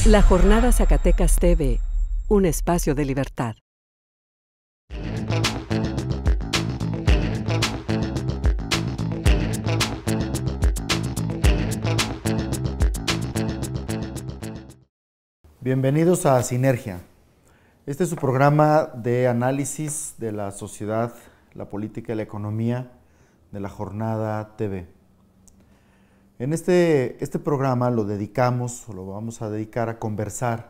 La Jornada Zacatecas TV, un espacio de libertad. Bienvenidos a Sinergia. Este es su programa de análisis de la sociedad, la política y la economía de la Jornada TV. En este programa lo vamos a dedicar a conversar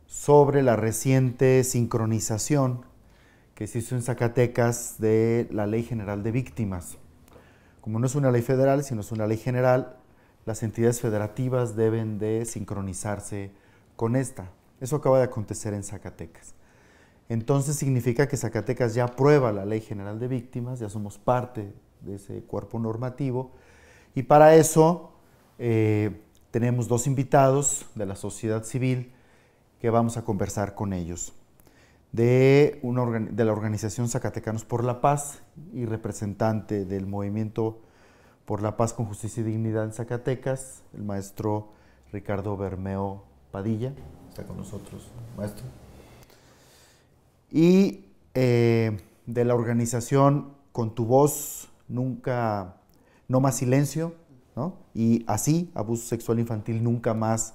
sobre la reciente sincronización que se hizo en Zacatecas de la Ley General de Víctimas. Como no es una ley federal, sino es una ley general, las entidades federativas deben de sincronizarse con esta. Eso acaba de acontecer en Zacatecas. Entonces significa que Zacatecas ya aprueba la Ley General de Víctimas, ya somos parte de ese cuerpo normativo, y para eso tenemos dos invitados de la sociedad civil que vamos a conversar con ellos. De la organización Zacatecanos por la Paz y representante del Movimiento por la Paz con Justicia y Dignidad en Zacatecas, el maestro Ricardo Bermeo Padilla. Está con nosotros, maestro. Y de la organización Con tu voz, nunca, no más silencio, ¿no? Y así, abuso sexual infantil nunca más,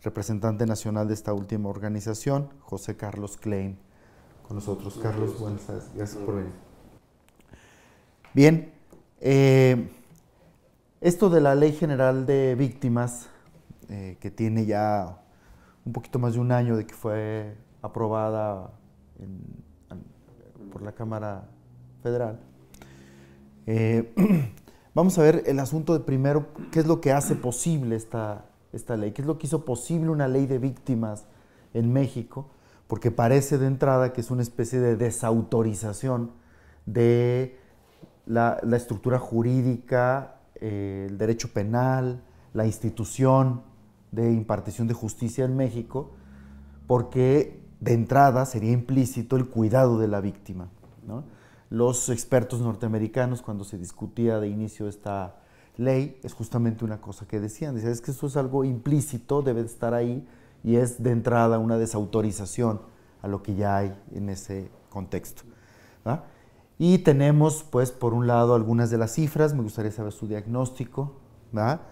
representante nacional de esta última organización, José Carlos Klein, con nosotros. Carlos, buenas tardes, gracias por venir. Bien, esto de la Ley General de Víctimas, que tiene ya un poquito más de un año de que fue aprobada por la Cámara Federal. Vamos a ver el asunto de primero, qué es lo que hace posible esta ley, qué es lo que hizo posible una ley de víctimas en México, porque parece de entrada que es una especie de desautorización de la estructura jurídica, el derecho penal, la institución de impartición de justicia en México, porque de entrada sería implícito el cuidado de la víctima, ¿no? Los expertos norteamericanos, cuando se discutía de inicio esta ley, es justamente una cosa que decían. Decían, es que eso es algo implícito, debe estar ahí, y es de entrada una desautorización a lo que ya hay en ese contexto, ¿verdad? Y tenemos, pues, por un lado, algunas de las cifras. Me gustaría saber su diagnóstico, ¿verdad?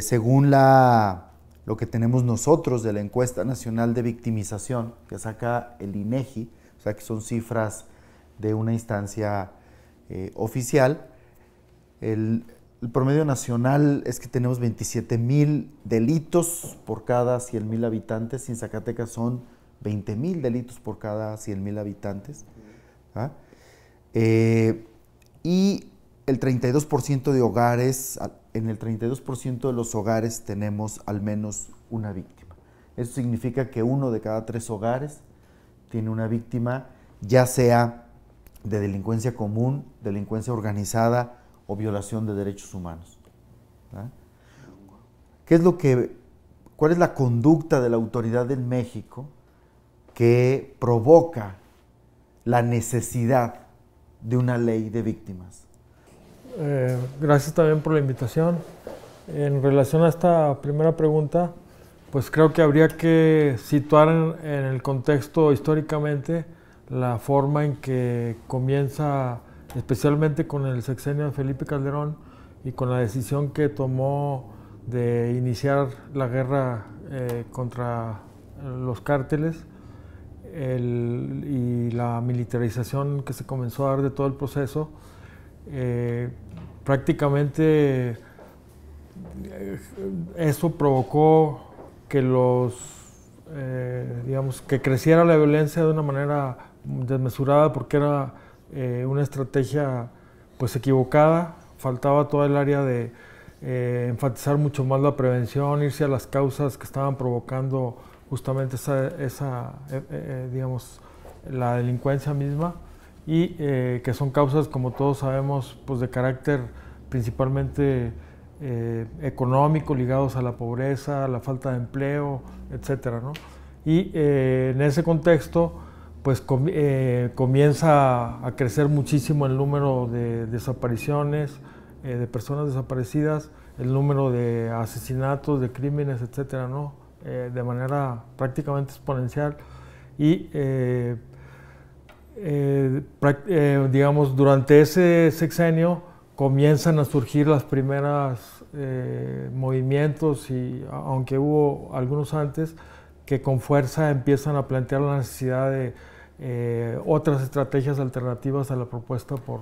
Según lo que tenemos nosotros de la Encuesta Nacional de Victimización, que saca el INEGI, o sea que son cifras de una instancia oficial, el promedio nacional es que tenemos 27,000 delitos por cada 100,000 habitantes, y en Zacatecas son 20,000 delitos por cada 100,000 habitantes. ¿Ah? Y el 32% de hogares, en el 32% de los hogares tenemos al menos una víctima. Eso significa que 1 de cada 3 hogares tiene una víctima, ya sea de delincuencia común, delincuencia organizada o violación de derechos humanos. ¿Ah? ¿Cuál es la conducta de la autoridad en México que provoca la necesidad de una ley de víctimas? Gracias también por la invitación. En relación a esta primera pregunta, pues creo que habría que situar en el contexto históricamente la forma en que comienza, especialmente con el sexenio de Felipe Calderón y con la decisión que tomó de iniciar la guerra contra los cárteles y la militarización que se comenzó a dar de todo el proceso. Prácticamente eso provocó que que creciera la violencia de una manera desmesurada, porque era una estrategia pues equivocada. Faltaba todo el área de enfatizar mucho más la prevención, irse a las causas que estaban provocando justamente la delincuencia misma, y que son causas, como todos sabemos, pues de carácter principalmente económico, ligados a la pobreza, a la falta de empleo, etcétera, ¿no? Y en ese contexto, pues comienza a crecer muchísimo el número de desapariciones, de personas desaparecidas, el número de asesinatos, de crímenes, etcétera, ¿no? de manera prácticamente exponencial y digamos, durante ese sexenio comienzan a surgir las primeras movimientos, y aunque hubo algunos antes, que con fuerza empiezan a plantear la necesidad de otras estrategias alternativas a la propuesta por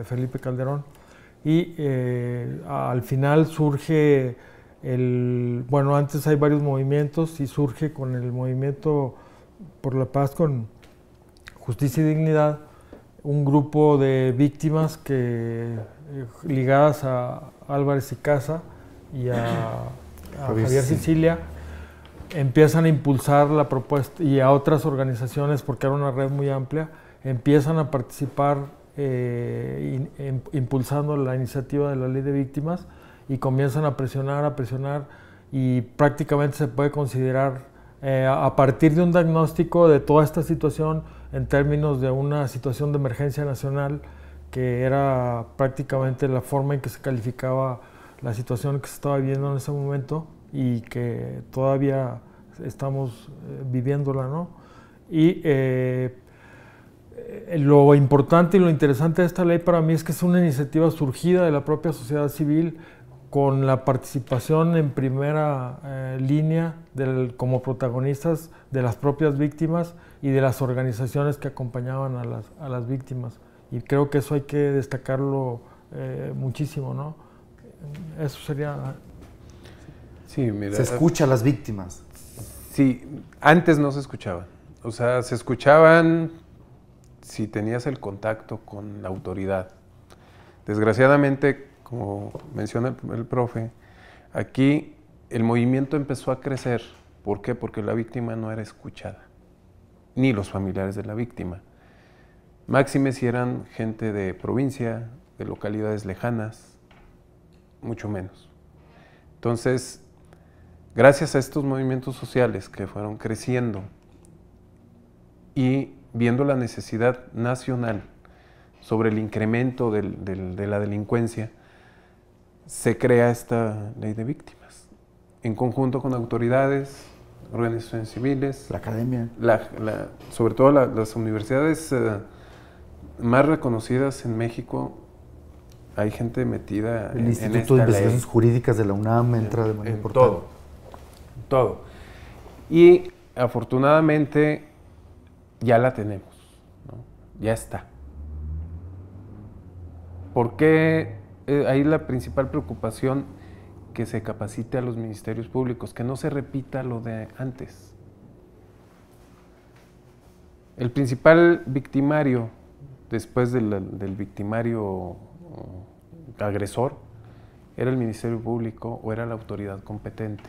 Felipe Calderón. Y al final surge bueno, antes hay varios movimientos y surge con el movimiento por la paz con Justicia y Dignidad, un grupo de víctimas que, ligadas a Álvarez y Casa y a Javier Sicilia, empiezan a impulsar la propuesta, y a otras organizaciones, porque era una red muy amplia, empiezan a participar impulsando la iniciativa de la Ley de Víctimas, y comienzan a presionar, y prácticamente se puede considerar, a partir de un diagnóstico de toda esta situación, en términos de una situación de emergencia nacional, que era prácticamente la forma en que se calificaba la situación que se estaba viviendo en ese momento, y que todavía estamos viviéndola, ¿no? Y lo importante y lo interesante de esta ley para mí es que es una iniciativa surgida de la propia sociedad civil, con la participación en primera línea como protagonistas de las propias víctimas y de las organizaciones que acompañaban a las víctimas. Y creo que eso hay que destacarlo muchísimo, ¿no? Eso sería... Sí, mira, se escucha a las víctimas. Sí, antes no se escuchaban. O sea, se escuchaban si tenías el contacto con la autoridad. Desgraciadamente, como menciona el profe, aquí el movimiento empezó a crecer. ¿Por qué? Porque la víctima no era escuchada, ni los familiares de la víctima. Máxime si eran gente de provincia, de localidades lejanas, mucho menos. Entonces, gracias a estos movimientos sociales que fueron creciendo y viendo la necesidad nacional sobre el incremento de la delincuencia, se crea esta ley de víctimas, en conjunto con autoridades, organizaciones civiles, la academia, sobre todo las universidades más reconocidas en México. Hay gente metida el Instituto de Investigaciones Jurídicas de la UNAM entra de manera importante. Todo. Y afortunadamente ya la tenemos, ¿no? Ya está. ¿Por qué? Ahí la principal preocupación, que se capacite a los ministerios públicos, que no se repita lo de antes. El principal victimario, después del victimario agresor, era el Ministerio Público o era la autoridad competente.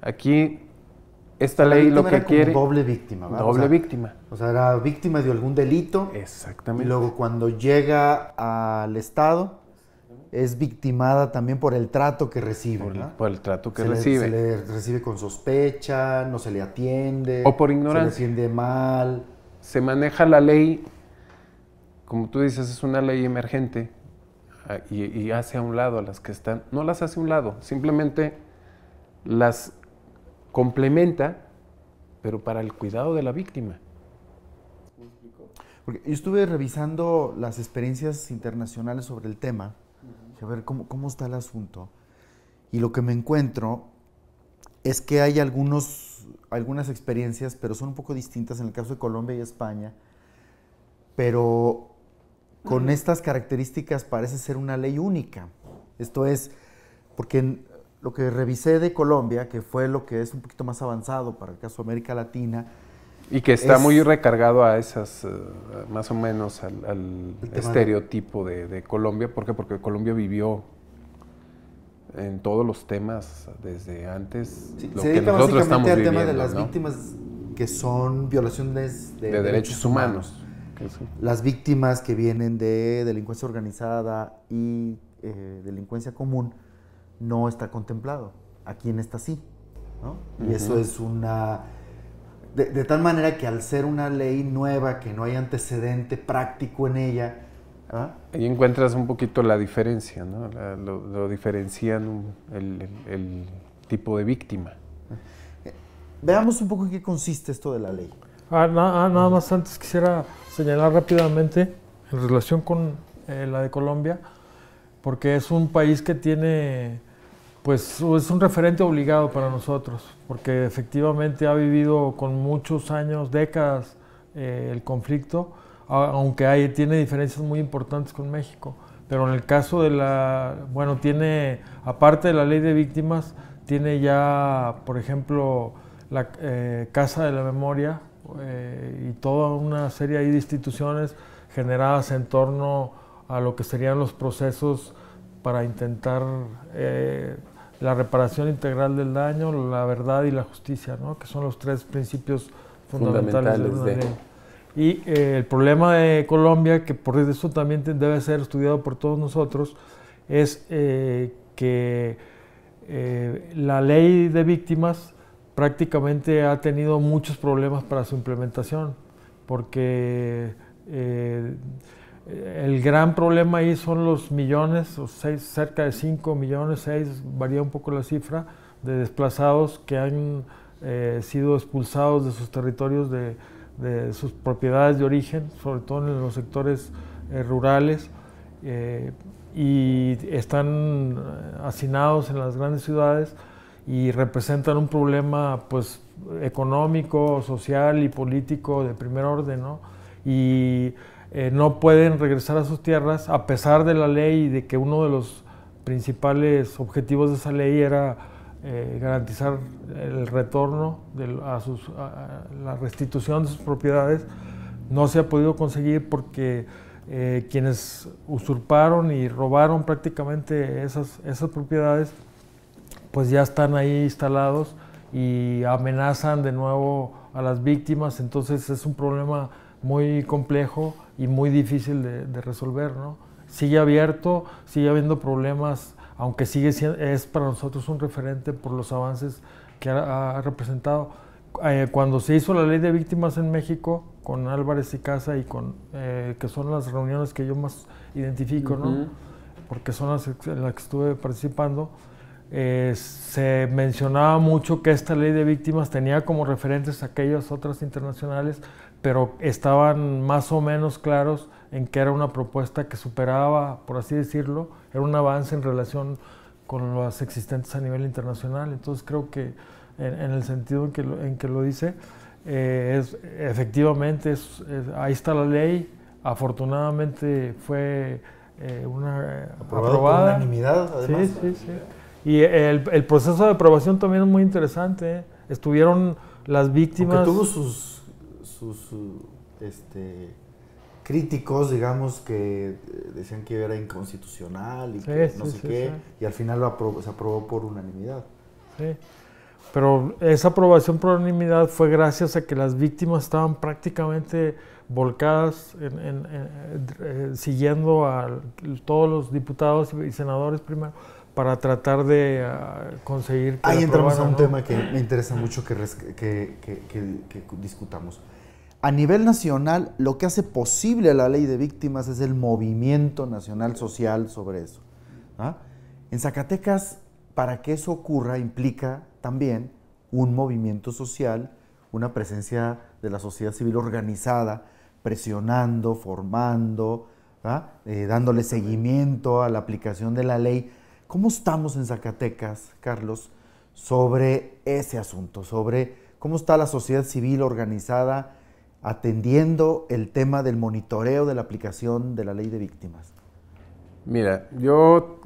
Aquí, esta ley lo que quiere... doble víctima, ¿verdad? Doble víctima. O sea, era víctima de algún delito. Exactamente. Y luego cuando llega al Estado, es victimada también por el trato que recibe. Por el trato que recibe. Se le recibe con sospecha, no se le atiende. O por ignorancia. Se le atiende mal. Se maneja la ley, como tú dices, es una ley emergente, y hace a un lado a las que están. No las hace a un lado, simplemente las complementa, pero para el cuidado de la víctima. Porque yo estuve revisando las experiencias internacionales sobre el tema, a ver cómo está el asunto, y lo que me encuentro es que hay algunas experiencias, pero son un poco distintas en el caso de Colombia y España, pero con estas características parece ser una ley única. Esto es, porque lo que revisé de Colombia, que fue lo que es un poquito más avanzado para el caso de América Latina. Y que está muy recargado a esas, más o menos al estereotipo de Colombia. ¿Por qué? Porque Colombia vivió en todos los temas desde antes, sí, lo que nosotros estamos viviendo. Se dedica básicamente al tema de las víctimas que son violaciones de derechos humanos. Las víctimas que vienen de delincuencia organizada y delincuencia común, no está contemplado. Aquí en esta sí, ¿no? Y eso es una... De tal manera que al ser una ley nueva, que no hay antecedente práctico en ella, Ahí encuentras un poquito la diferencia, ¿no? Lo diferencian el tipo de víctima. Veamos un poco en qué consiste esto de la ley. Nada más antes quisiera señalar rápidamente en relación con la de Colombia, porque es un país que tiene, pues es un referente obligado para nosotros, porque efectivamente ha vivido con muchos años, décadas, el conflicto, aunque tiene diferencias muy importantes con México. Pero en el caso de tiene, aparte de la ley de víctimas, tiene ya, por ejemplo, la Casa de la Memoria y toda una serie de instituciones generadas en torno a lo que serían los procesos para intentar la reparación integral del daño, la verdad y la justicia, ¿no? Que son los tres principios fundamentales de una ley. Y el problema de Colombia, que por eso también debe ser estudiado por todos nosotros, es que la ley de víctimas prácticamente ha tenido muchos problemas para su implementación, porque el gran problema ahí son los millones, cerca de 5 millones, 6, varía un poco la cifra, de desplazados que han sido expulsados de sus territorios, de sus propiedades de origen, sobre todo en los sectores rurales, y están hacinados en las grandes ciudades y representan un problema pues económico, social y político de primer orden, ¿no? Y no pueden regresar a sus tierras a pesar de la ley y de que uno de los principales objetivos de esa ley era garantizar el retorno a la restitución de sus propiedades. No se ha podido conseguir porque quienes usurparon y robaron prácticamente esas propiedades pues ya están ahí instalados y amenazan de nuevo a las víctimas. Entonces es un problema muy complejo y muy difícil de resolver, ¿no? Sigue abierto, sigue habiendo problemas, aunque es para nosotros un referente por los avances que ha representado. Cuando se hizo la ley de víctimas en México, con Álvarez y Casa, y que son las reuniones que yo más identifico, ¿no? Porque son las en las que estuve participando, se mencionaba mucho que esta ley de víctimas tenía como referentes aquellas otras internacionales, pero estaban más o menos claros en que era una propuesta que superaba, por así decirlo, era un avance en relación con las existentes a nivel internacional. Entonces creo que en el sentido en que lo dice, efectivamente ahí está la ley. Afortunadamente fue aprobada por unanimidad, además. Sí. Y el proceso de aprobación también es muy interesante, ¿eh? Estuvieron las víctimas... Aunque tuvo sus críticos, digamos, que decían que era inconstitucional y que no sé qué, y al final se aprobó por unanimidad. Sí, pero esa aprobación por unanimidad fue gracias a que las víctimas estaban prácticamente volcadas siguiendo a todos los diputados y senadores primero, para tratar de conseguir que ahí entramos a un tema que me interesa mucho que discutamos. A nivel nacional, lo que hace posible la ley de víctimas es el movimiento nacional social sobre eso, ¿ah? En Zacatecas, para que eso ocurra, implica también un movimiento social, una presencia de la sociedad civil organizada, presionando, formando, ¿ah? Dándole seguimiento a la aplicación de la ley. ¿Cómo estamos en Zacatecas, Carlos, sobre ese asunto? Sobre cómo está la sociedad civil organizada atendiendo el tema del monitoreo de la aplicación de la ley de víctimas. Mira, yo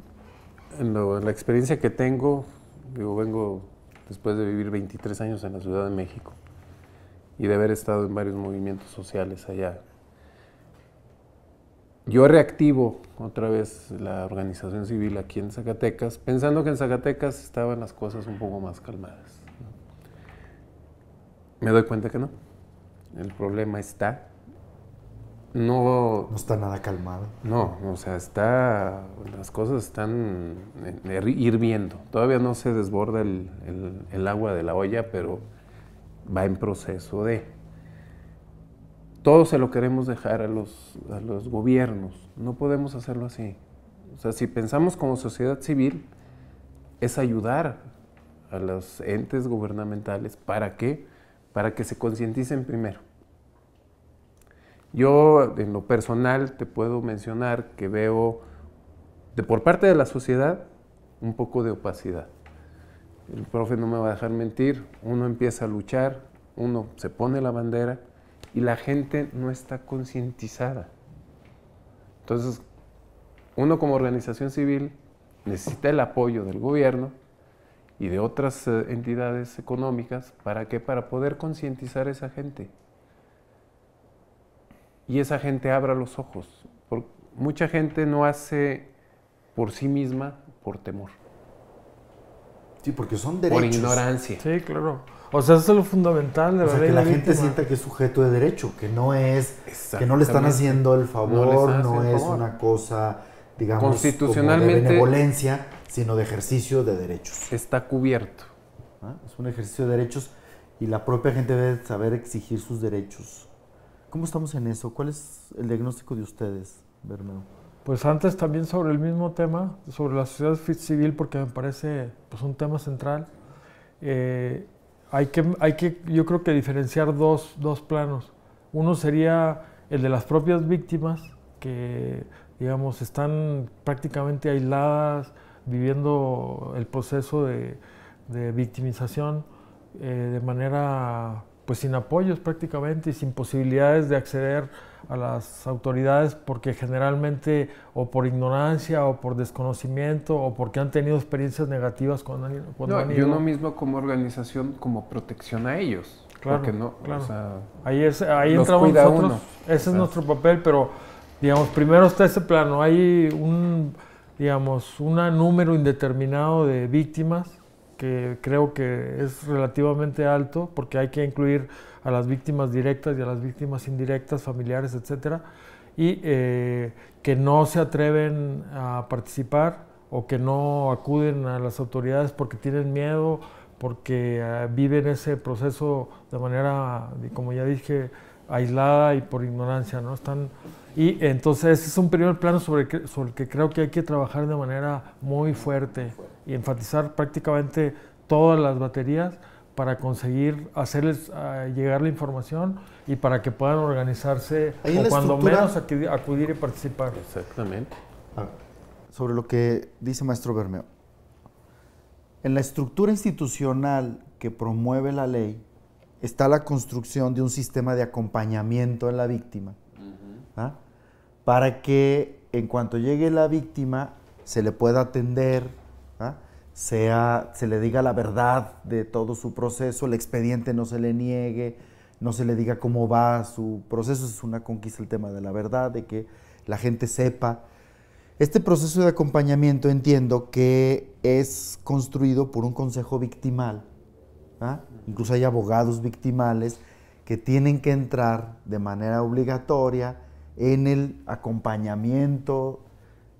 en la experiencia que tengo, vengo después de vivir 23 años en la Ciudad de México y de haber estado en varios movimientos sociales allá. Yo reactivo otra vez la organización civil aquí en Zacatecas, pensando que en Zacatecas estaban las cosas un poco más calmadas, ¿no? Me doy cuenta que no. El problema está. No está nada calmado. No, o sea, las cosas están hirviendo. Todavía no se desborda el agua de la olla, pero va en proceso de... todo se lo queremos dejar a los gobiernos. No podemos hacerlo así. O sea, si pensamos como sociedad civil, es ayudar a los entes gubernamentales. ¿Para qué? Para que se concienticen primero. Yo, en lo personal, te puedo mencionar que veo, por parte de la sociedad, un poco de opacidad. El profe no me va a dejar mentir, uno empieza a luchar, uno se pone la bandera y la gente no está concientizada. Entonces, uno como organización civil necesita el apoyo del gobierno y de otras entidades económicas. ¿Para qué? Para poder concientizar a esa gente. Y esa gente abra los ojos. Mucha gente no hace por sí misma por temor. Sí, porque son derechos. Por ignorancia. Sí, claro. O sea, eso es lo fundamental de la ley. Que la de gente víctima. sienta que es sujeto de derecho, que no es, que no le están haciendo el favor, no es una cosa, digamos, constitucionalmente, como de benevolencia, sino de ejercicio de derechos. Está cubierto. ¿Ah? Es un ejercicio de derechos y la propia gente debe saber exigir sus derechos. ¿Cómo estamos en eso? ¿Cuál es el diagnóstico de ustedes, Bermeo? Pues antes también sobre el mismo tema, sobre la sociedad civil, porque me parece pues, un tema central. Hay que, yo creo que diferenciar dos planos. Uno sería el de las propias víctimas, que digamos están prácticamente aisladas, viviendo el proceso de victimización de manera pues sin apoyos prácticamente y sin posibilidades de acceder a las autoridades porque generalmente o por ignorancia o por desconocimiento o porque han tenido experiencias negativas cuando han ido. Y uno mismo como organización como protección a ellos. Claro, porque no, claro. O sea, ahí entramos nosotros, ese es nuestro papel, pero digamos, primero está ese plano, hay un número indeterminado de víctimas que creo que es relativamente alto, porque hay que incluir a las víctimas directas y a las víctimas indirectas, familiares, etcétera, y que no se atreven a participar o que no acuden a las autoridades porque tienen miedo, porque viven ese proceso de manera, como ya dije, aislada y por ignorancia, ¿no? Y entonces ese es un primer plano sobre el que creo que hay que trabajar de manera muy fuerte y enfatizar prácticamente todas las baterías para conseguir hacerles llegar la información y para que puedan organizarse o cuando menos acudir y participar. Exactamente. Sobre lo que dice maestro Bermeo, en la estructura institucional que promueve la ley está la construcción de un sistema de acompañamiento en la víctima, ¿ah? Para que en cuanto llegue la víctima se le pueda atender, ¿ah? Se le diga la verdad de todo su proceso, el expediente no se le niegue, no se le diga cómo va su proceso. Es una conquista el tema de la verdad, de que la gente sepa. Este proceso de acompañamiento entiendo que es construido por un consejo victimal, ¿ah? Incluso hay abogados victimales que tienen que entrar de manera obligatoria en el acompañamiento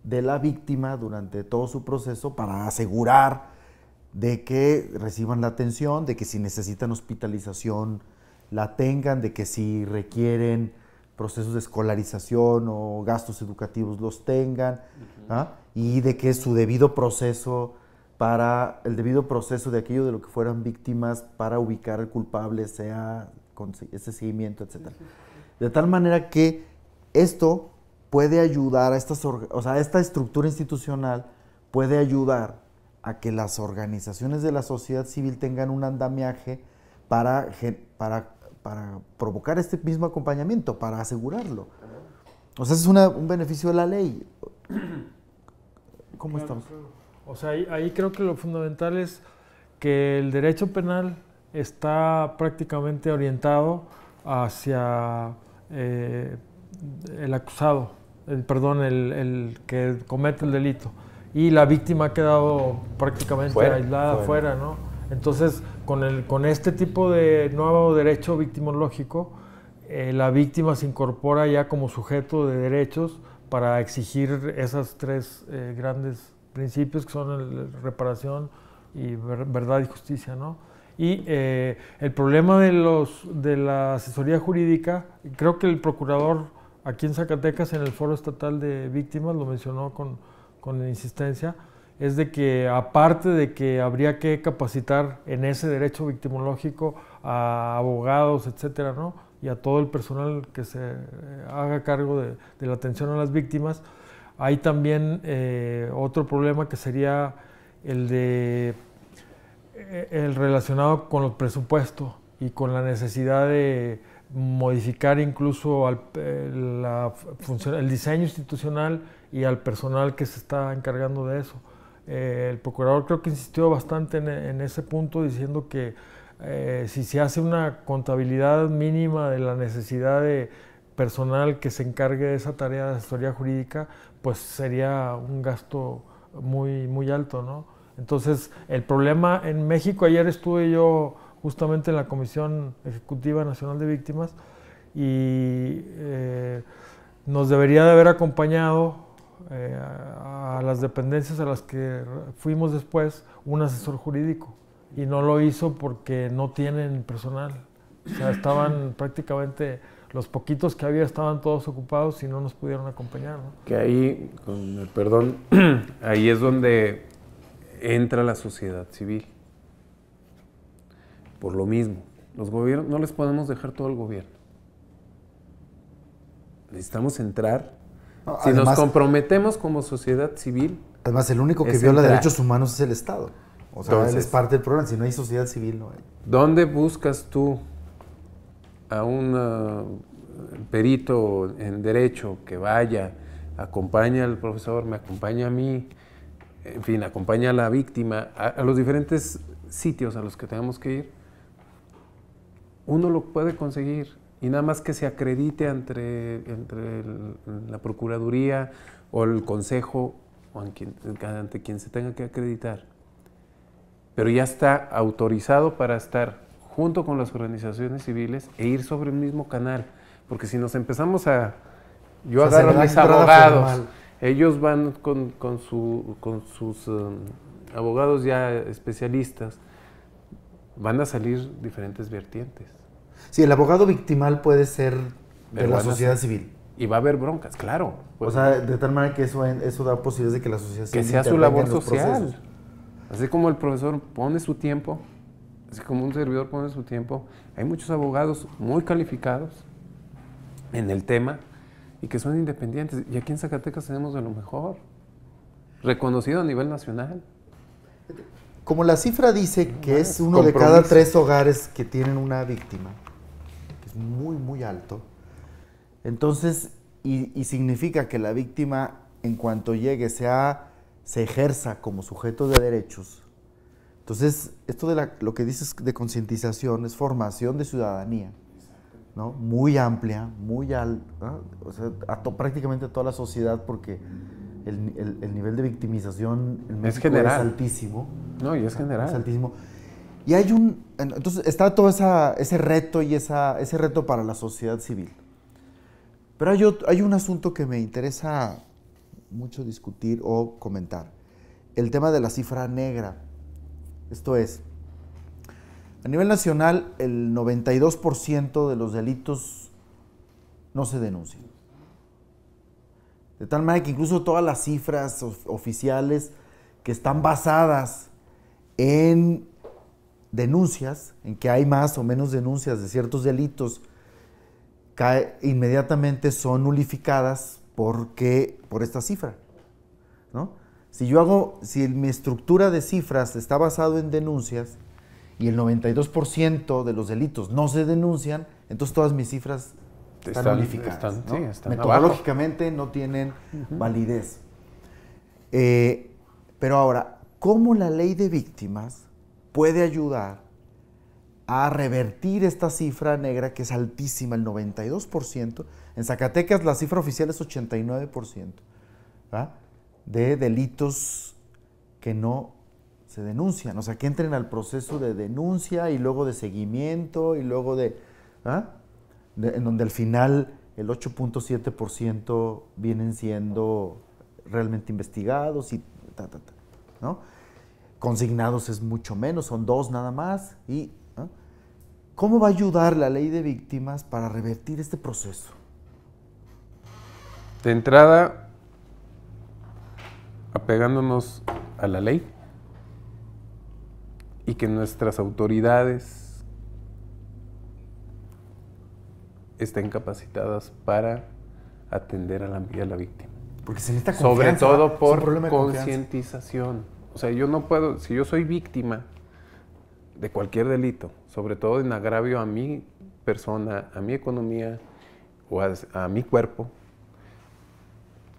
de la víctima durante todo su proceso para asegurar de que reciban la atención, de que si necesitan hospitalización la tengan, de que si requieren procesos de escolarización o gastos educativos los tengan, ¿ah? Y de que su debido proceso el debido proceso de aquello de lo que fueran víctimas para ubicar al culpable sea con ese seguimiento, etc. De tal manera que esto puede ayudar a esta estructura institucional puede ayudar a que las organizaciones de la sociedad civil tengan un andamiaje para provocar este mismo acompañamiento, para asegurarlo. O sea, es un beneficio de la ley. ¿Cómo estamos? O sea, ahí creo que lo fundamental es que el derecho penal está prácticamente orientado hacia el acusado, el que comete el delito, y la víctima ha quedado prácticamente aislada fuera, ¿no? Entonces, con este tipo de nuevo derecho victimológico, la víctima se incorpora ya como sujeto de derechos para exigir esos tres grandes principios que son reparación y verdad y justicia, ¿no? Y el problema de la asesoría jurídica, creo que el procurador aquí en Zacatecas, en el Foro Estatal de Víctimas, lo mencionó con insistencia, es de que aparte de que habría que capacitar en ese derecho victimológico a abogados, etcétera, ¿no? Y a todo el personal que se haga cargo de la atención a las víctimas, hay también otro problema que sería el relacionado con el presupuesto y con la necesidad de modificar incluso el diseño institucional y al personal que se está encargando de eso. El procurador creo que insistió bastante en ese punto, diciendo que si se hace una contabilidad mínima de la necesidad de personal que se encargue de esa tarea de asesoría jurídica, pues sería un gasto muy alto, ¿no? Entonces, el problema en México, ayer estuve yo justamente en la Comisión Ejecutiva Nacional de Víctimas y nos debería de haber acompañado a las dependencias a las que fuimos después un asesor jurídico, y no lo hizo porque no tienen personal. O sea, estaban prácticamente, los poquitos que había estaban todos ocupados y no nos pudieron acompañar, ¿no? Que ahí, con el perdón, ahí es donde entra la sociedad civil. Por lo mismo, los gobiernos, no les podemos dejar todo el gobierno. Necesitamos entrar. No, si además, nos comprometemos como sociedad civil. Además, el único que viola derechos humanos es el Estado. O sea, Entonces, él es parte del problema. Si no hay sociedad civil, no hay. ¿Dónde buscas tú a un perito en derecho que vaya, acompaña al profesor, me acompaña a mí, en fin, acompaña a la víctima, a los diferentes sitios a los que tenemos que ir? Uno lo puede conseguir, y nada más que se acredite entre la Procuraduría o el Consejo o ante quien se tenga que acreditar. Pero ya está autorizado para estar junto con las organizaciones civiles e ir sobre el mismo canal. Porque si nos empezamos yo agarro a mis abogados, ellos van con sus abogados ya especialistas, van a salir diferentes vertientes. Sí, el abogado victimal puede ser de la sociedad civil. Y va a haber broncas, claro. O sea, de tal manera que eso da posibilidades de que la sociedad civil que sea su labor en los social. procesos. Así como el profesor pone su tiempo, así como un servidor pone su tiempo, hay muchos abogados muy calificados en el tema y que son independientes. Y aquí en Zacatecas tenemos de lo mejor, reconocido a nivel nacional. Como la cifra dice que es uno de cada 3 hogares que tienen una víctima, que es muy alto, entonces, y significa que la víctima, en cuanto llegue, se ejerza como sujeto de derechos. Entonces, esto de lo que dices de concientización es formación de ciudadanía, ¿no? Muy amplia, muy alta, ¿no? O sea, prácticamente a toda la sociedad, porque el nivel de victimización en México es altísimo. No, y es general. Es altísimo. Y entonces está todo ese reto y ese reto para la sociedad civil. Pero hay un asunto que me interesa mucho discutir o comentar. El tema de la cifra negra. Esto es, a nivel nacional, el 92% de los delitos no se denuncian. De tal manera que incluso todas las cifras oficiales que están basadas en denuncias, en que hay más o menos denuncias de ciertos delitos, inmediatamente son nulificadas por esta cifra, ¿no? Si mi estructura de cifras está basado en denuncias y el 92% de los delitos no se denuncian, entonces todas mis cifras están nulificadas, ¿no? Están metodológicamente no tienen validez. Pero ahora, ¿cómo la ley de víctimas puede ayudar a revertir esta cifra negra que es altísima, el 92%? En Zacatecas la cifra oficial es 89%, ¿verdad? De delitos que no se denuncian, o sea, que entren al proceso de denuncia y luego de seguimiento y luego en donde al final el 8.7% vienen siendo realmente investigados y ¿no? consignados es mucho menos, son 2 nada más. ¿No? ¿Cómo va a ayudar la ley de víctimas para revertir este proceso? De entrada, apegándonos a la ley y que nuestras autoridades estén capacitadas para atender a la víctima. Porque se necesita Sobre confianza. todo por Es un problema de confianza. concientización. O sea, yo no puedo, si yo soy víctima de cualquier delito, sobre todo en agravio a mi persona, a mi economía o a mi cuerpo,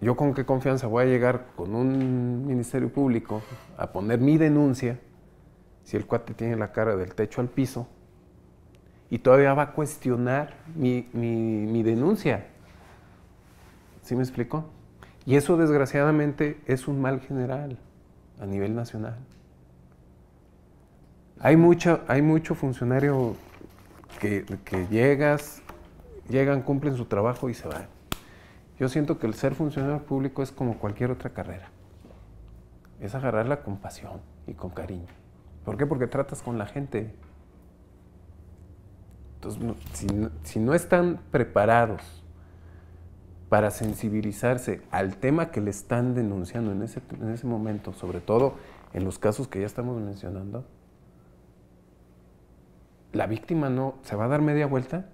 ¿yo con qué confianza voy a llegar con un ministerio público a poner mi denuncia si el cuate tiene la cara del techo al piso y todavía va a cuestionar mi denuncia? ¿Sí me explico? Y eso desgraciadamente es un mal general a nivel nacional. Hay mucho funcionario que llegan, cumplen su trabajo y se van. Yo siento que el ser funcionario público es como cualquier otra carrera. Es agarrarla con pasión y con cariño. ¿Por qué? Porque tratas con la gente. Entonces, si no están preparados para sensibilizarse al tema que le están denunciando en ese momento, sobre todo en los casos que ya estamos mencionando, la víctima no se va a dar media vuelta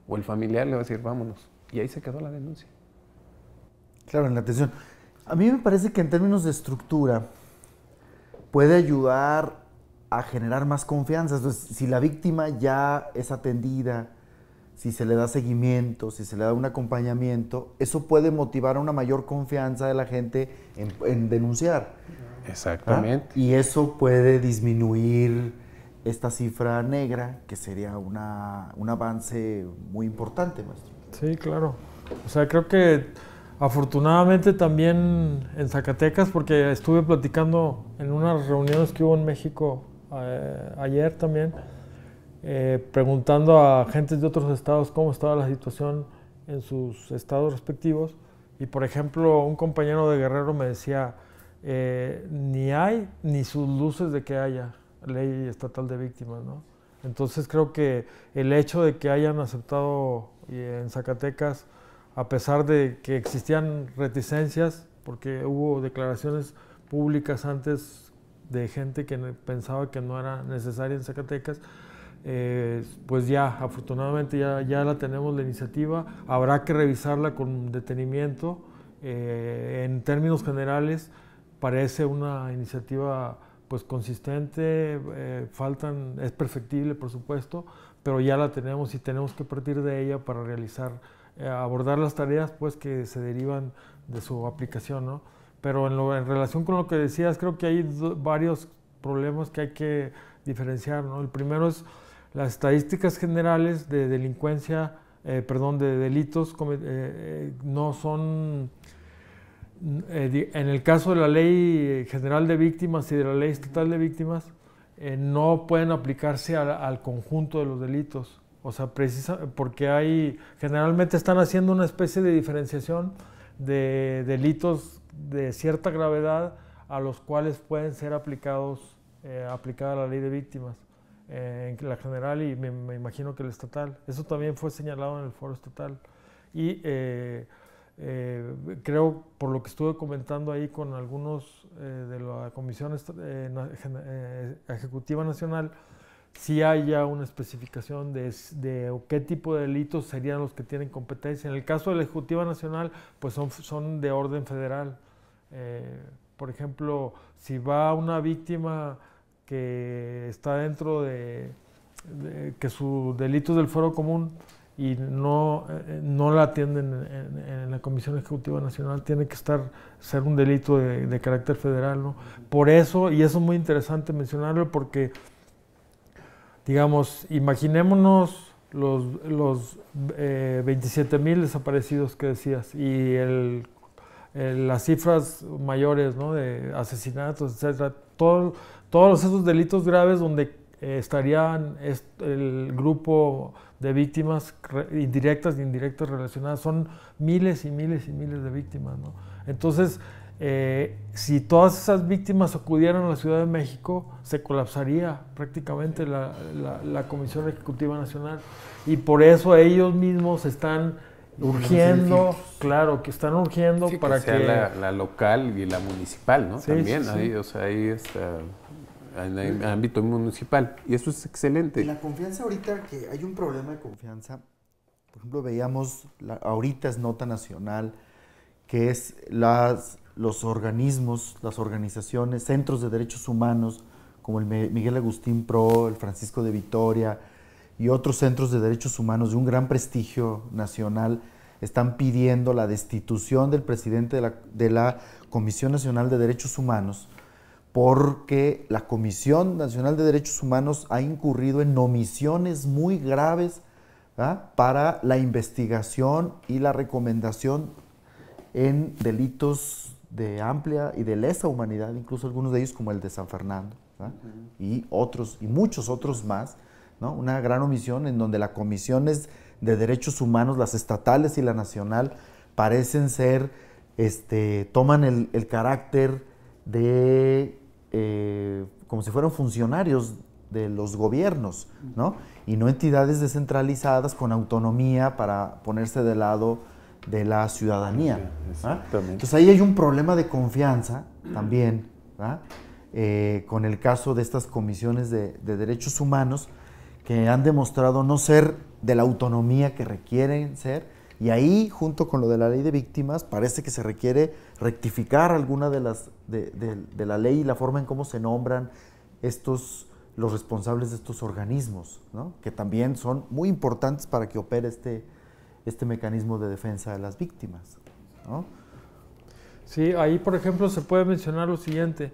o el familiar le va a decir vámonos, y ahí se quedó la denuncia. Claro, en la atención. A mí me parece que en términos de estructura puede ayudar a generar más confianza. Entonces, si la víctima ya es atendida, si se le da seguimiento, si se le da un acompañamiento, eso puede motivar a una mayor confianza de la gente en denunciar. Exactamente. ¿Ah? Y eso puede disminuir esta cifra negra, que sería un avance muy importante, maestro. Sí, claro. O sea, creo que afortunadamente también en Zacatecas, porque estuve platicando en unas reuniones que hubo en México ayer también, preguntando a gentes de otros estados cómo estaba la situación en sus estados respectivos. Y por ejemplo, un compañero de Guerrero me decía, ni hay ni sus luces de que haya ley estatal de víctimas, ¿no? Entonces creo que el hecho de que hayan aceptado en Zacatecas, a pesar de que existían reticencias, porque hubo declaraciones públicas antes de gente que pensaba que no era necesaria en Zacatecas, pues ya, afortunadamente ya la tenemos la iniciativa. Habrá que revisarla con detenimiento. En términos generales, parece una iniciativa pues consistente, es perfectible, por supuesto, pero ya la tenemos y tenemos que partir de ella para abordar las tareas pues que se derivan de su aplicación, ¿no? Pero en relación con lo que decías, creo que hay varios problemas que hay que diferenciar, ¿no? El primero es las estadísticas generales de delincuencia, de delitos, no son, en el caso de la Ley General de Víctimas y de la Ley Estatal de Víctimas, no pueden aplicarse al conjunto de los delitos. O sea, porque generalmente están haciendo una especie de diferenciación de delitos de cierta gravedad a los cuales pueden ser aplicada la Ley de Víctimas, en la general y me imagino que la estatal. Eso también fue señalado en el foro estatal. Y creo, por lo que estuve comentando ahí con algunos de la Comisión Ejecutiva Nacional, sí hay ya una especificación de qué tipo de delitos serían los que tienen competencia. En el caso de la Ejecutiva Nacional, pues son de orden federal. Por ejemplo, si va una víctima que está dentro que su delito es del fuero común y no la atienden en la Comisión Ejecutiva Nacional, tiene que ser un delito de carácter federal, ¿no? Por eso, y eso es muy interesante mencionarlo, porque digamos, imaginémonos los 27,000 desaparecidos que decías y las cifras mayores, ¿no? De asesinatos, etcétera. Todos esos delitos graves donde estarían el grupo de víctimas indirectas e indirectas relacionadas, son miles y miles y miles de víctimas, ¿no? Entonces, si todas esas víctimas acudieran a la Ciudad de México, se colapsaría prácticamente la Comisión Ejecutiva Nacional. Y por eso ellos mismos están urgiendo, claro, que están urgiendo sí, para que sea la local y la municipal, ¿no? Sí, También, sí, ahí, sí. o sea, ahí está en el ámbito municipal. Y eso es excelente. Y la confianza ahorita, que hay un problema de confianza. Por ejemplo, veíamos, ahorita es nota nacional, que es los organismos, las organizaciones, centros de derechos humanos, como el Miguel Agustín Pro, el Francisco de Vitoria y otros centros de derechos humanos de un gran prestigio nacional, están pidiendo la destitución del presidente de la Comisión Nacional de Derechos Humanos, porque la Comisión Nacional de Derechos Humanos ha incurrido en omisiones muy graves, ¿verdad?, para la investigación y la recomendación en delitos de amplia y de lesa humanidad, incluso algunos de ellos como el de San Fernando, ¿verdad?, y otros, y muchos otros más, ¿no? Una gran omisión en donde las comisiones de derechos humanos, las estatales y la nacional, parecen ser, toman el carácter de, como si fueran funcionarios de los gobiernos, ¿no? Y no entidades descentralizadas con autonomía para ponerse del lado de la ciudadanía. Exactamente. Entonces ahí hay un problema de confianza también, con el caso de estas comisiones de derechos humanos que han demostrado no ser de la autonomía que requieren ser, y ahí, junto con lo de la ley de víctimas, parece que se requiere rectificar alguna de la ley y la forma en cómo se nombran los responsables de estos organismos, ¿no?, que también son muy importantes para que opere este mecanismo de defensa de las víctimas, ¿no? Sí, ahí por ejemplo se puede mencionar lo siguiente.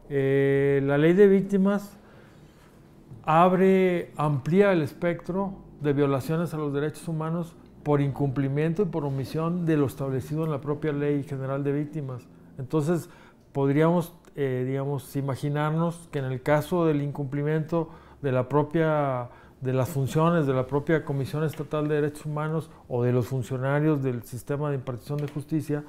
La ley de víctimas amplía el espectro de violaciones a los derechos humanos por incumplimiento y por omisión de lo establecido en la propia Ley General de Víctimas. Entonces, podríamos, imaginarnos que en el caso del incumplimiento de las funciones de la propia Comisión Estatal de Derechos Humanos o de los funcionarios del sistema de impartición de justicia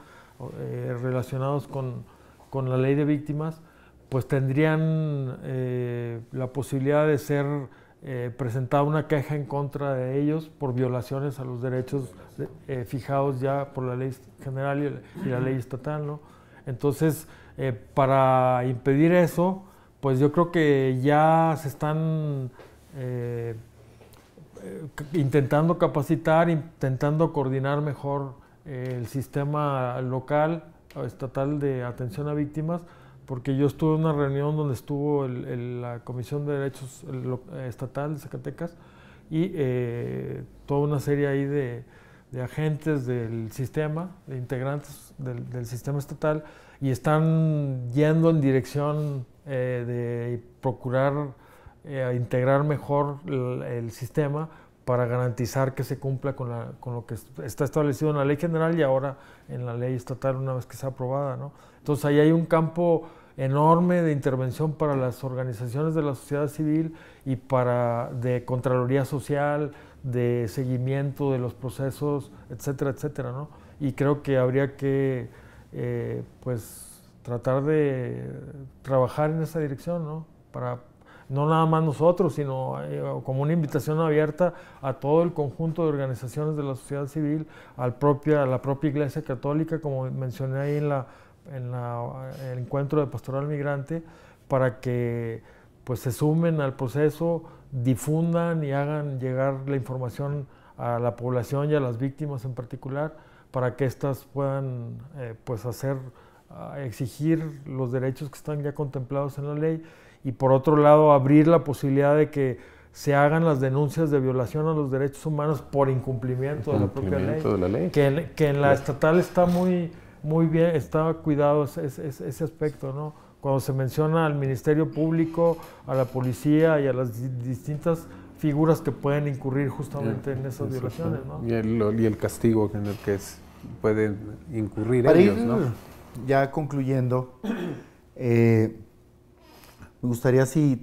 relacionados con la Ley de Víctimas, pues tendrían la posibilidad de ser presentada una queja en contra de ellos por violaciones a los derechos fijados ya por la ley general y la ley estatal, ¿no? Entonces, para impedir eso, pues yo creo que ya se están intentando capacitar, intentando coordinar mejor el sistema local o estatal de atención a víctimas, porque yo estuve en una reunión donde estuvo la Comisión de Derechos Estatal de Zacatecas y toda una serie ahí de agentes del sistema, de integrantes del sistema estatal, y están yendo en dirección de procurar integrar mejor el sistema para garantizar que se cumpla con lo que está establecido en la ley general y ahora en la ley estatal una vez que sea aprobada, ¿no? Entonces ahí hay un campo enorme de intervención para las organizaciones de la sociedad civil y de Contraloría Social, de seguimiento de los procesos, etcétera, etcétera, ¿no? Y creo que habría que pues tratar de trabajar en esa dirección, ¿no? Para no nada más nosotros, sino como una invitación abierta a todo el conjunto de organizaciones de la sociedad civil, a la propia Iglesia Católica, como mencioné ahí en el encuentro de Pastoral Migrante, para que pues se sumen al proceso, difundan y hagan llegar la información a la población y a las víctimas en particular, para que éstas puedan pues exigir los derechos que están ya contemplados en la ley, y por otro lado abrir la posibilidad de que se hagan las denuncias de violación a los derechos humanos por incumplimiento de la propia ley. Que en la estatal está muy bien, está cuidado ese aspecto, ¿no? Cuando se menciona al Ministerio Público, a la policía y a las distintas figuras que pueden incurrir justamente en esas violaciones, ¿no? Y el castigo en el que pueden incurrir para ellos, ir, ¿no? Ya concluyendo, me gustaría si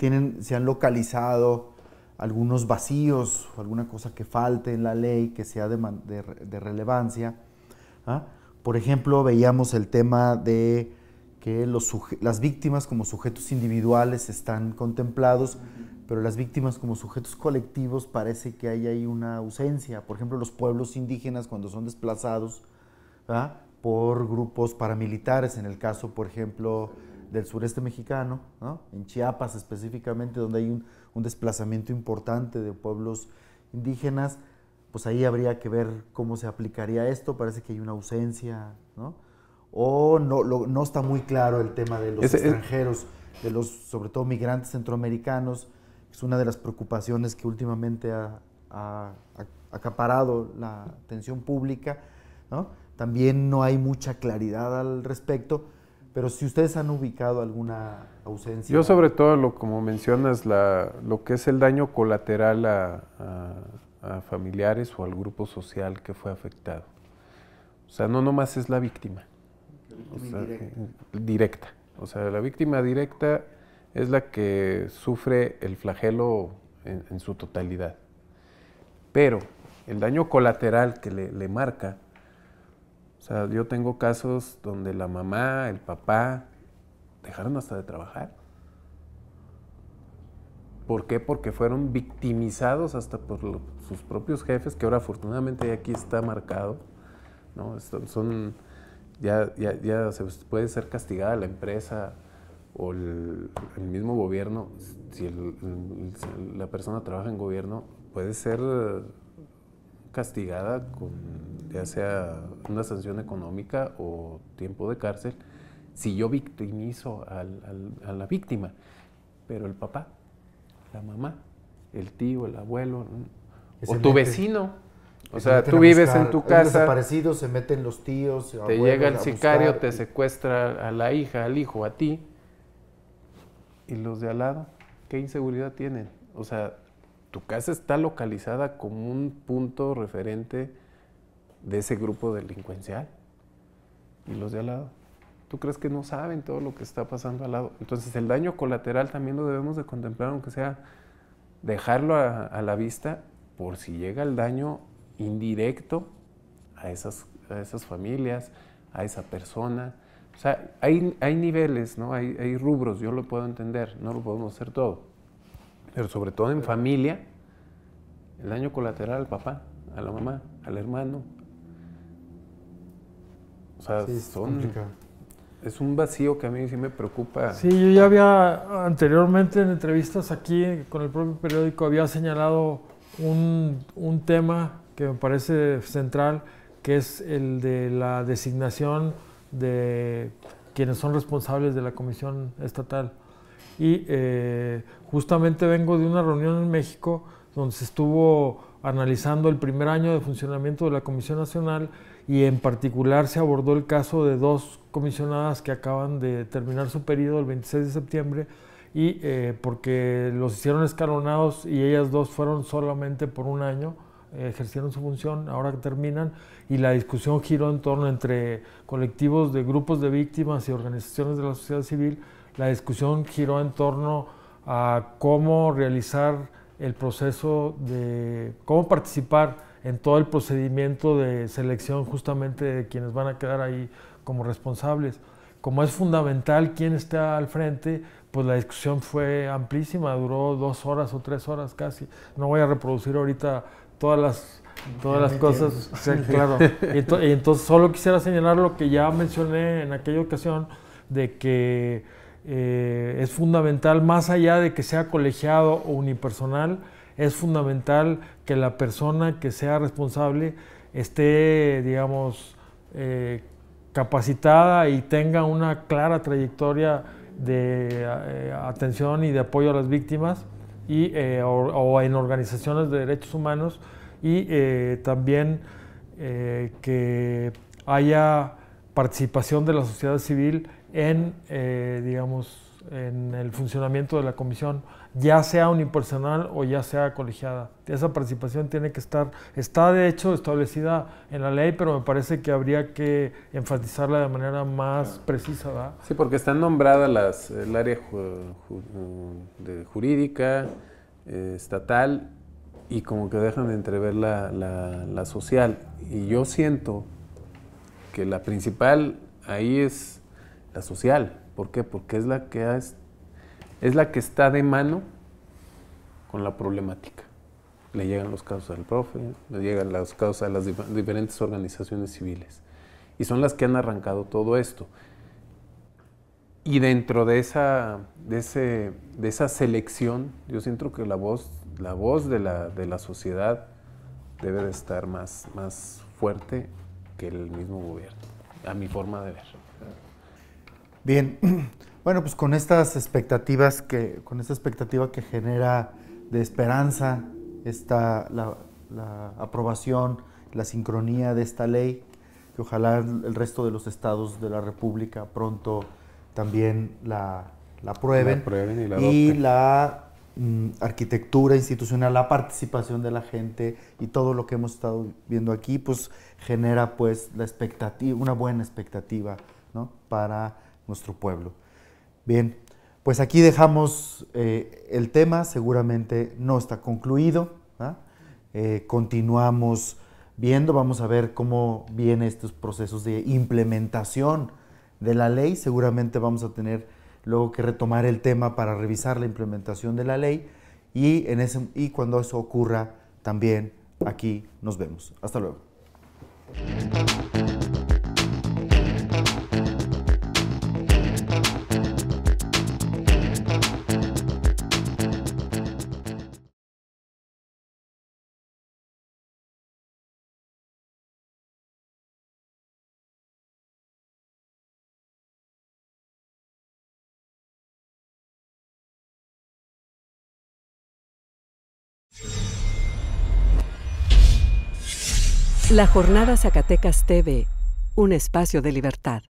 han localizado algunos vacíos o alguna cosa que falte en la ley que sea de relevancia, Por ejemplo, veíamos el tema de que las víctimas como sujetos individuales están contemplados, pero las víctimas como sujetos colectivos parece que hay ahí una ausencia. Por ejemplo, los pueblos indígenas cuando son desplazados, ¿verdad?, por grupos paramilitares, en el caso, por ejemplo, del sureste mexicano, ¿no?, en Chiapas específicamente, donde hay un desplazamiento importante de pueblos indígenas, pues ahí habría que ver cómo se aplicaría esto. Parece que hay una ausencia, ¿no? O no está muy claro el tema de los extranjeros, de los, sobre todo, migrantes centroamericanos. Es una de las preocupaciones que últimamente ha acaparado la atención pública, ¿no? También no hay mucha claridad al respecto, pero si ustedes han ubicado alguna ausencia. Yo sobre todo, como mencionas, lo que es el daño colateral a familiares o al grupo social que fue afectado. O sea, no nomás es la víctima. Directa. O sea, la víctima directa es la que sufre el flagelo en su totalidad. Pero el daño colateral que le marca, o sea, yo tengo casos donde la mamá, el papá, dejaron hasta de trabajar. ¿Por qué? Porque fueron victimizados hasta por sus propios jefes, que ahora afortunadamente aquí está marcado, ¿no? Ya se puede ser castigada la empresa o el mismo gobierno. Si la persona trabaja en gobierno, puede ser castigada con ya sea una sanción económica o tiempo de cárcel si yo victimizo a la víctima. Pero el papá, la mamá, el tío, el abuelo, o tu vecino, o sea, tú vives en tu casa, desaparecidos, se meten los tíos, te abuelos, llega el sicario, te secuestra a la hija, al hijo, a ti, y los de al lado, ¿qué inseguridad tienen? O sea, tu casa está localizada como un punto referente de ese grupo delincuencial, y los de al lado, ¿tú crees que no saben todo lo que está pasando al lado? Entonces el daño colateral también lo debemos de contemplar, aunque sea dejarlo a la vista por si llega el daño indirecto a esas familias, a esa persona. O sea, hay niveles, ¿no? Hay rubros, yo lo puedo entender, no lo podemos hacer todo. Pero sobre todo en familia, el daño colateral al papá, a la mamá, al hermano. O sea, sí, es un vacío que a mí sí me preocupa. Sí, yo ya había anteriormente en entrevistas aquí con el propio periódico había señalado un tema que me parece central, que es el de la designación de quienes son responsables de la Comisión Estatal. Y justamente vengo de una reunión en México donde se estuvo analizando el primer año de funcionamiento de la Comisión Nacional y en particular se abordó el caso de dos comisionadas que acaban de terminar su periodo el 26 de septiembre y porque los hicieron escalonados y ellas dos fueron solamente por un año, ejercieron su función, ahora que terminan, y la discusión giró en torno entre colectivos de grupos de víctimas y organizaciones de la sociedad civil. La discusión giró en torno a cómo realizar el proceso de cómo participar en todo el procedimiento de selección justamente de quienes van a quedar ahí como responsables. Como es fundamental quién está al frente, pues la discusión fue amplísima, duró 2 horas o 3 horas casi. No voy a reproducir ahorita todas las cosas, sí, claro. Y entonces solo quisiera señalar lo que ya mencioné en aquella ocasión, de que es fundamental, más allá de que sea colegiado o unipersonal, es fundamental que la persona que sea responsable esté, digamos, capacitada y tenga una clara trayectoria de atención y de apoyo a las víctimas y, o en organizaciones de derechos humanos, y también que haya participación de la sociedad civil en, digamos, en el funcionamiento de la comisión, ya sea unipersonal o ya sea colegiada. Esa participación tiene que está de hecho establecida en la ley, pero me parece que habría que enfatizarla de manera más precisa, ¿verdad? Sí, porque están nombradas el área jurídica, estatal, y como que dejan de entrever la social. Y yo siento que la principal ahí es la social. ¿Por qué? Porque es la que está de mano con la problemática. Le llegan los casos al profe, le llegan los casos a las diferentes organizaciones civiles. Y son las que han arrancado todo esto. Y dentro de esa selección, yo siento que la voz de la sociedad debe de estar más fuerte que el mismo gobierno, a mi forma de ver. Bien, bueno, pues con esta expectativa que genera de esperanza la aprobación, la sincronía de esta ley, que ojalá el resto de los estados de la República pronto también la aprueben, y la arquitectura institucional, la participación de la gente y todo lo que hemos estado viendo aquí, pues genera pues la expectativa, una buena expectativa, ¿no?, para nuestro pueblo. Bien, pues aquí dejamos el tema, seguramente no está concluido, ¿ah? Continuamos viendo, vamos a ver cómo vienen estos procesos de implementación de la ley. Seguramente vamos a tener luego que retomar el tema para revisar la implementación de la ley, y cuando eso ocurra también aquí nos vemos. Hasta luego. La Jornada Zacatecas TV, un espacio de libertad.